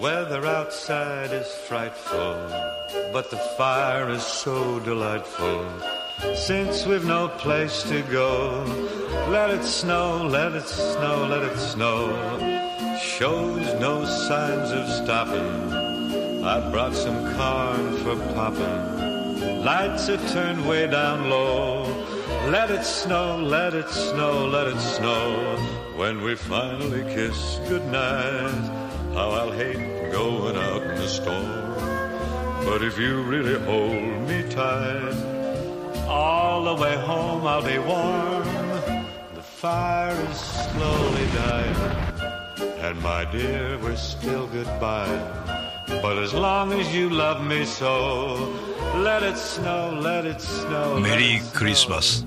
weather outside is frightful, but the fire is so delightful. Since we've no place to go, let it snow, let it snow, let it snow. Shows no signs of stopping. I brought some corn for popping. Lights are turned way down low. Let it snow, let it snow, let it snow. When we finally kiss goodnight, how I'll hate going out in the storm. But if you really hold me tight, all the way home I'll be warm. The fire is slowly dying, and my dear, we're still goodbye. But as long as you love me so, let it snow, let it snow. メリークリスマス。